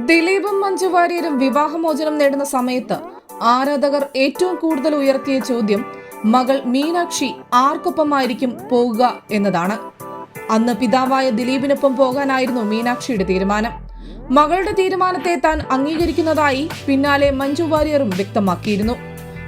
ദിലീപും മഞ്ജു വാര്യരും വിവാഹമോചനം നേടുന്ന സമയത്ത് ആരാധകർ ഏറ്റവും കൂടുതൽ ഉയർത്തിയ ചോദ്യം മകൾ മീനാക്ഷി ആർക്കൊപ്പമായിരിക്കും പോകുക എന്നതാണ്. അന്ന് പിതാവായ ദിലീപിനൊപ്പം പോകാനായിരുന്നു മീനാക്ഷിയുടെ തീരുമാനം. മകളുടെ തീരുമാനത്തെ താൻ അംഗീകരിക്കുന്നതായി പിന്നാലെ മഞ്ജു വാര്യറും വ്യക്തമാക്കിയിരുന്നു.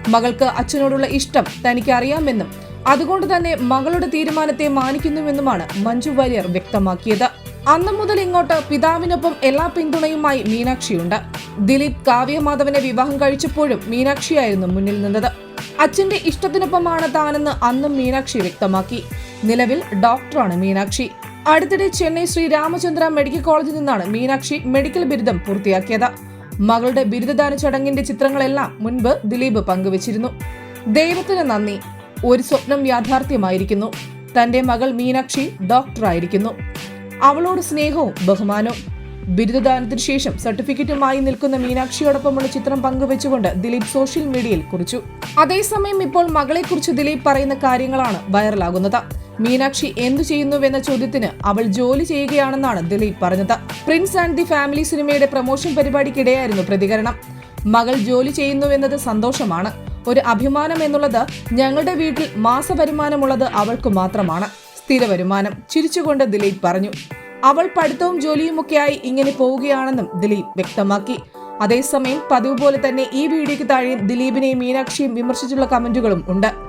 മകൾക്ക് അച്ഛനോടുള്ള ഇഷ്ടം തനിക്ക് അറിയാമെന്നും അതുകൊണ്ട് തന്നെ മകളുടെ തീരുമാനത്തെ മാനിക്കുന്നുവെന്നുമാണ് മഞ്ജു വാര്യർ വ്യക്തമാക്കിയത്. അന്നു മുതൽ ഇങ്ങോട്ട് പിതാവിനൊപ്പം എല്ലാ പിന്തുണയുമായി മീനാക്ഷിയുണ്ട്. ദിലീപ് കാവ്യമാധവനെ വിവാഹം കഴിച്ചപ്പോഴും മീനാക്ഷിയായിരുന്നു മുന്നിൽ നിന്നത്. അച്ഛന്റെ ഇഷ്ടത്തിനൊപ്പമാണ് താനെന്ന് അന്നും മീനാക്ഷി വ്യക്തമാക്കി. നിലവിൽ ഡോക്ടറാണ് മീനാക്ഷി. അടുത്തിടെ ചെന്നൈ ശ്രീ രാമചന്ദ്ര മെഡിക്കൽ കോളേജിൽ നിന്നാണ് മീനാക്ഷി മെഡിക്കൽ ബിരുദം പൂർത്തിയാക്കിയത്. മകളുടെ ബിരുദദാന ചടങ്ങിന്റെ ചിത്രങ്ങളെല്ലാം മുൻപ് ദിലീപ് പങ്കുവച്ചിരുന്നു. ദൈവത്തിന് നന്ദി, ഒരു സ്വപ്നം യാഥാർത്ഥ്യമായിരിക്കുന്നു. തന്റെ മകൾ മീനാക്ഷി ഡോക്ടറായിരിക്കുന്നു. അവളോട് സ്നേഹവും ബഹുമാനവും. ബിരുദദാനത്തിനു ശേഷം സർട്ടിഫിക്കറ്റുമായി നിൽക്കുന്ന മീനാക്ഷിയോടൊപ്പമുള്ള ചിത്രം പങ്കുവെച്ചുകൊണ്ട് ദിലീപ് സോഷ്യൽ മീഡിയയിൽ കുറിച്ചു. അതേസമയം ഇപ്പോൾ മകളെക്കുറിച്ച് ദിലീപ് പറയുന്ന കാര്യങ്ങളാണ് വൈറലാകുന്നത്. മീനാക്ഷി എന്തു ചെയ്യുന്നുവെന്ന ചോദ്യത്തിന് അവൾ ജോലി ചെയ്യുകയാണെന്നാണ് ദിലീപ് പറഞ്ഞത്. പ്രിൻസ് ആൻഡ് ദി ഫാമിലി സിനിമയുടെ പ്രൊമോഷൻ പരിപാടിക്കിടെയായിരുന്നു പ്രതികരണം. മകൾ ജോലി ചെയ്യുന്നുവെന്നത് സന്തോഷമാണ്. ഒരു അഭിമാനം എന്നുള്ളത് ഞങ്ങളുടെ വീട്ടിൽ മാസവരുമാനമുള്ളത് അവൾക്ക് മാത്രമാണ്. സ്ഥിര വരുമാനം. ചിരിച്ചുകൊണ്ട് ദിലീപ് പറഞ്ഞു. അവൾ പഠിത്തവും ജോലിയുമൊക്കെയായി ഇങ്ങനെ പോവുകയാണെന്നും ദിലീപ് വ്യക്തമാക്കി. അതേസമയം പതിവ് പോലെ തന്നെ ഈ വീഡിയോയ്ക്ക് താഴെ ദിലീപിനെയും മീനാക്ഷിയും വിമർശിച്ചുള്ള കമന്റുകളും ഉണ്ട്.